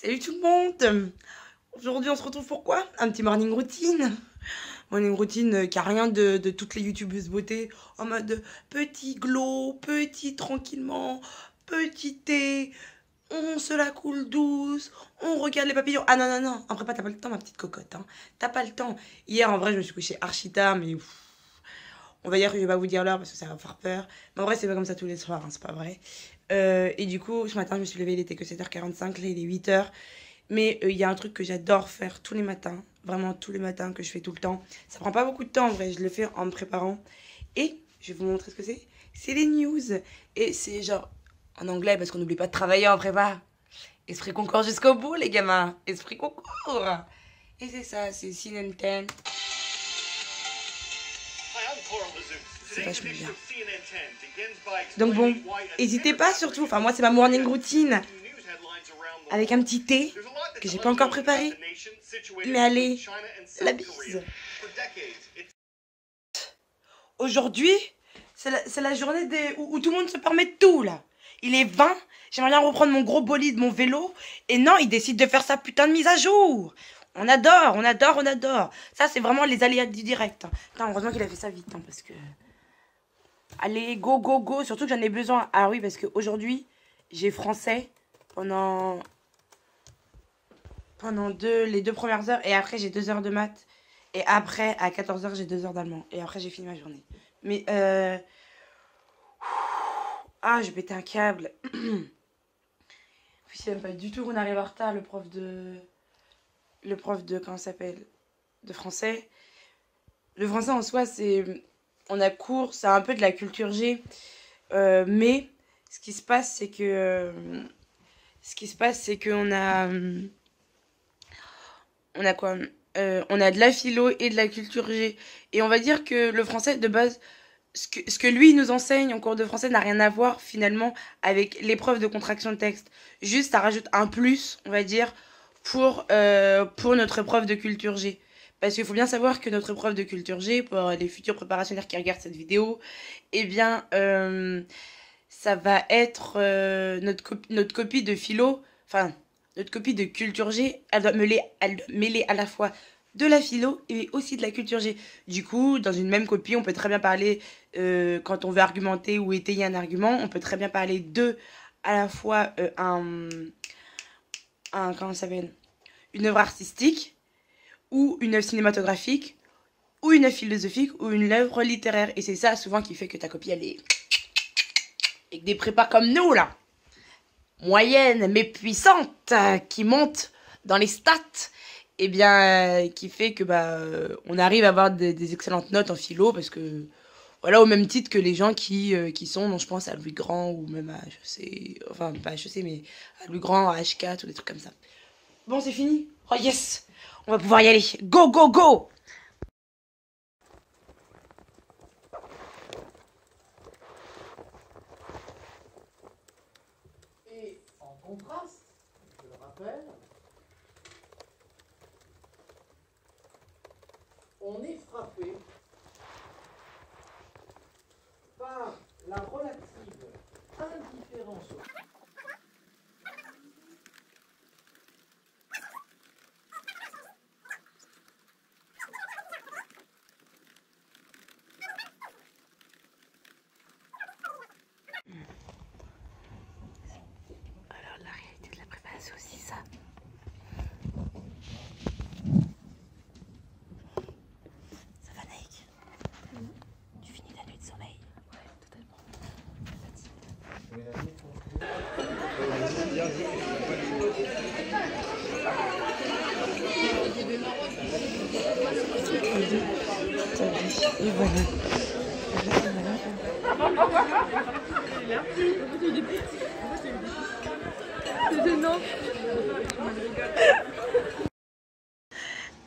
Salut tout le monde. Aujourd'hui on se retrouve pour quoi? Un petit morning routine. Morning routine qui a rien de toutes les youtubeuses beauté. En mode petit glow, petit tranquillement, petit thé. On se la coule douce, on regarde les papillons. Ah non, non, non, en prépa t'as pas le temps ma petite cocotte. Hein. T'as pas le temps. Hier en vrai je me suis couchée archi tard mais... on va dire que je vais pas vous dire l'heure parce que ça va faire peur. Mais en vrai c'est pas comme ça tous les soirs, hein, c'est pas vrai. Et du coup ce matin je me suis levée, il était que 7h45, là il est 8h. Mais il y a un truc que j'adore faire tous les matins, vraiment tous les matins, que je fais tout le temps. Ça prend pas beaucoup de temps en vrai, je le fais en me préparant. Et je vais vous montrer ce que c'est. C'est les news. Et c'est genre en anglais parce qu'on n'oublie pas de travailler en prépa. Esprit concours jusqu'au bout les gamins. Esprit concours. Et c'est ça, c'est CNN10. C'est vachement bien. Donc bon, n'hésitez pas surtout, enfin moi c'est ma morning routine. Avec un petit thé que j'ai pas encore préparé. Mais allez, la bise. Aujourd'hui, c'est la journée où tout le monde se permet de tout là. Il est 20, j'aimerais bien reprendre mon gros bolide, mon vélo. Et non, il décide de faire sa putain de mise à jour. On adore, on adore, on adore. Ça, c'est vraiment les aléas du direct. Putain, heureusement qu'il a fait ça vite, hein, parce que... Allez, go, go, go. Surtout que j'en ai besoin. Ah oui, parce qu'aujourd'hui, j'ai français pendant les 2 premières heures. Et après, j'ai 2 heures de maths. Et après, à 14h, j'ai 2 heures d'allemand. Et après, j'ai fini ma journée. Mais, ah, je vais péter un câble. Puis, j'aime pas du tout qu'on arrive en retard, le prof de... comment ça s'appelle? De français. Le français, en soi, c'est... On a cours, c'est un peu de la culture G. Mais, ce qui se passe, c'est que... qu'on a... on a quoi? On a de la philo et de la culture G. Et on va dire que le français, de base, ce que lui nous enseigne en cours de français n'a rien à voir, finalement, avec l'épreuve de contraction de texte. Juste, ça rajoute un plus, on va dire, pour notre épreuve de culture G. Parce qu'il faut bien savoir que notre épreuve de culture G, pour les futurs préparationnaires qui regardent cette vidéo, eh bien, ça va être notre copie de philo, enfin... Notre copie de culture G, elle doit mêler à la fois de la philo et aussi de la culture G. Du coup, dans une même copie, on peut très bien parler, quand on veut argumenter ou étayer un argument, on peut très bien parler de, à la fois, comment ça s'appelle, une œuvre artistique, ou une œuvre cinématographique, ou une œuvre philosophique, ou une œuvre littéraire. Et c'est ça, souvent, qui fait que ta copie, elle est... avec des prépas comme nous, là. Moyenne mais puissante, qui monte dans les stats, et bien qui fait que on arrive à avoir des excellentes notes en philo, parce que voilà, au même titre que les gens qui sont, non, je pense à Louis Grand, ou même à HEC, enfin pas à HEC mais à Louis Grand, à H4 ou des trucs comme ça. Bon, c'est fini. Oh yes, on va pouvoir y aller. Go, go, go. En contraste, je le rappelle, on est frappé par la relative indifférence au... C'est aussi ça. Ça va, Naïk? Tu finis la nuit de sommeil? Ouais, totalement. Et voilà.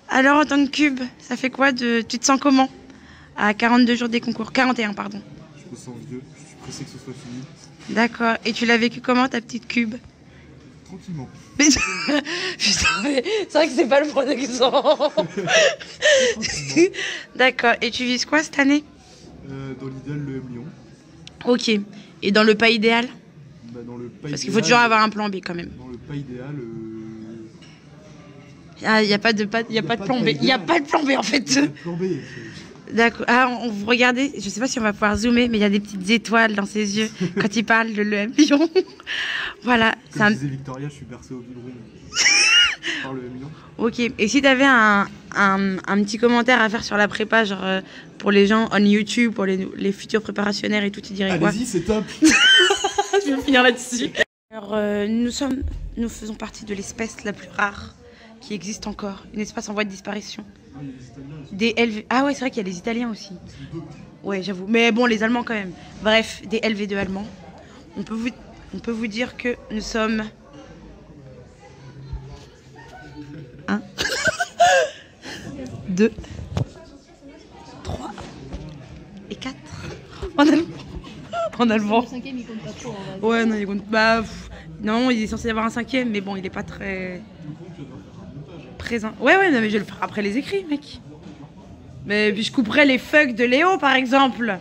Alors, en tant que cube, ça fait quoi tu te sens comment à 42 jours des concours? 41, pardon. Je me sens vieux, je suis pressé que ce soit fini. D'accord. Et tu l'as vécu comment, ta petite cube? Tranquillement. Mais... Putain, mais c'est vrai que c'est pas le bon exemple. D'accord. Et tu vises quoi cette année? Dans l'idéal, le M Lyon. Ok. Et dans le pas idéal? Dans le pas Parce qu'il idéal, faut toujours avoir un plan B quand même. Dans le pas idéal, Ah, il n'y a pas de plan B. Il n'y a pas de plan B en fait. Plan B. D'accord. Ah, vous regardez, je sais pas si on va pouvoir zoomer, mais il y a des petites étoiles dans ses yeux quand il parle de l'EM Lyon. Voilà. Comme disait Victoria, je suis bercé au biberon par le million. Ok. Et si tu avais un petit commentaire à faire sur la prépa, genre pour les gens on YouTube, pour les futurs préparationnaires et tout, tu dirais quoi? Allez-y, c'est top. Je vais finir là-dessus. Alors, nous faisons partie de l'espèce la plus rare qui existe encore, une espèce en voie de disparition. Ah, il y a les Italiens aussi. Des LV... Ah ouais, c'est vrai qu'il y a les Italiens aussi. Ouais, j'avoue. Mais bon, les Allemands quand même. Bref, des LV2 allemands. On peut vous dire que nous sommes... 1, 2, 3 et 4. En allemand. Le cinquième, il compte pas trop. Ouais, non, il compte... Bah, non, il est censé y avoir un cinquième, mais bon, il est pas très... présent. Ouais, non, mais je vais le faire après les écrits, mec. Mais puis je couperai les fucks de Léo, par exemple.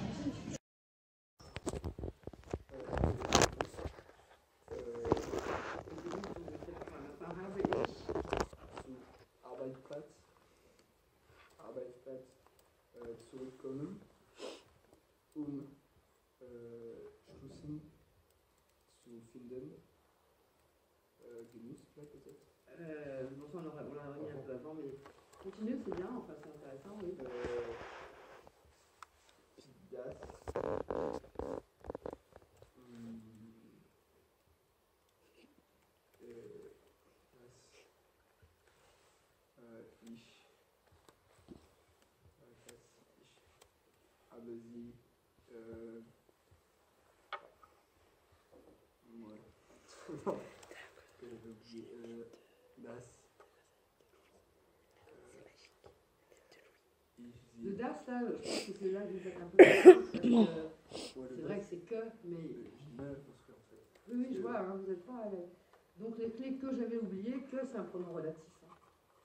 Zurückkommen, Schlüssel zu finden. Genuss vielleicht peut-être. Bon, ça on l'a remis un peu avant, mais continue, c'est bien, enfin c'est intéressant, oui. Das. Aber sie, ouais. Le DAS, là, je pense que c'est là que vous êtes un peu. C'est vrai que c'est que, mais. Oui, oui, je vois, hein, vous n'êtes pas à l'aise. Donc les clés que j'avais oubliées, que c'est un pronom relatif. Hein.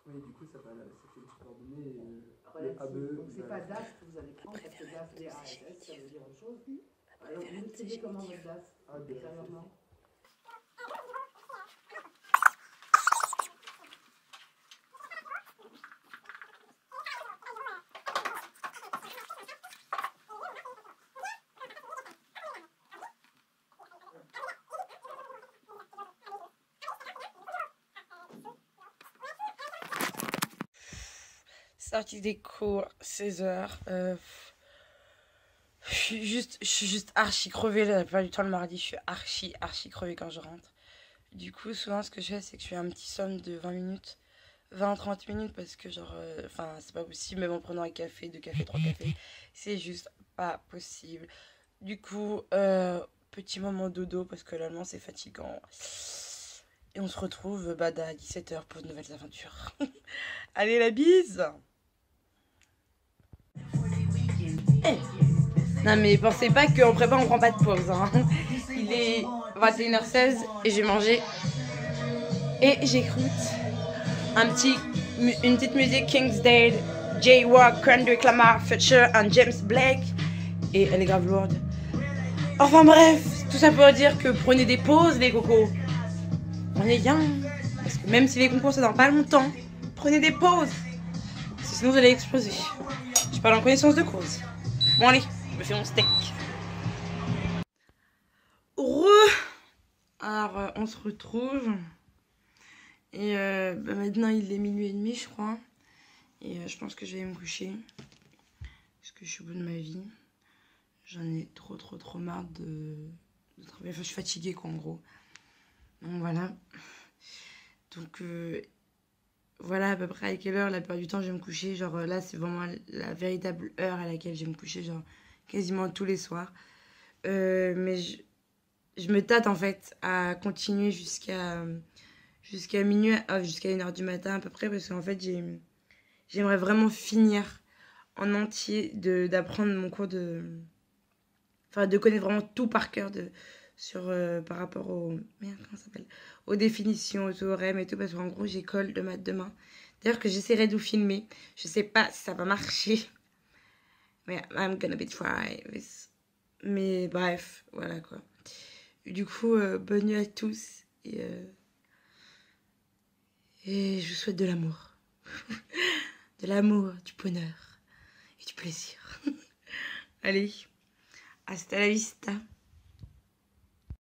Oui, du coup, ça va, c'était une subordonnée relatif. Donc c'est pas DAS que vous allez prendre, parce que DAS, D-A-S-S, ça veut dire autre chose. Alors vous écrivez comment votre DAS intérieurement? Sortie des cours, 16h. Je suis juste archi crevée. La plupart du temps, le mardi, je suis archi crevée quand je rentre. Du coup, souvent, ce que je fais, c'est que je fais un petit somme de 20 minutes, 20-30 minutes, parce que, genre, enfin, c'est pas possible, même en prenant un café, 2 cafés, 3 cafés, c'est juste pas possible. Du coup, petit moment dodo, parce que l'allemand, c'est fatigant. Et on se retrouve à 17h pour de nouvelles aventures. Allez, la bise! Hey. Non mais pensez pas qu'en prépa on prend pas de pause hein. Il est 21h16 et j'ai mangé et j'écoute une petite musique Kingsdale, J-Rock, Kendrick Lamar, Future and James Blake et elle est grave lourde. Enfin bref, tout ça pour dire que prenez des pauses les cocos. On est bien parce que même si les concours c'est dans pas longtemps, prenez des pauses parce que sinon vous allez exploser. Je parle en connaissance de cause. Bon allez, je me fais mon steak. Alors on se retrouve. Et maintenant il est minuit et demi je crois. Et je pense que je vais me coucher. Parce que je suis au bout de ma vie. J'en ai trop marre de travailler. Enfin je suis fatiguée quoi en gros. Donc voilà. Donc voilà à peu près à quelle heure la plupart du temps je vais me coucher. Genre là c'est vraiment la véritable heure à laquelle je vais me coucher. Genre quasiment tous les soirs. Mais je me tâte en fait à continuer jusqu'à minuit, jusqu'à 1h du matin à peu près. Parce qu'en fait j'aimerais vraiment finir en entier d'apprendre mon cours enfin de connaître vraiment tout par cœur par rapport comment ça s'appelle, aux définitions, aux théorèmes et tout, parce qu'en gros j'ai colle de maths demain. D'ailleurs que j'essaierai de vous filmer, je sais pas si ça va marcher, mais I'm gonna be try this. Mais bref, voilà quoi. Du coup, bonne nuit à tous et Et je vous souhaite de l'amour. De l'amour, du bonheur et du plaisir. Allez, hasta la vista.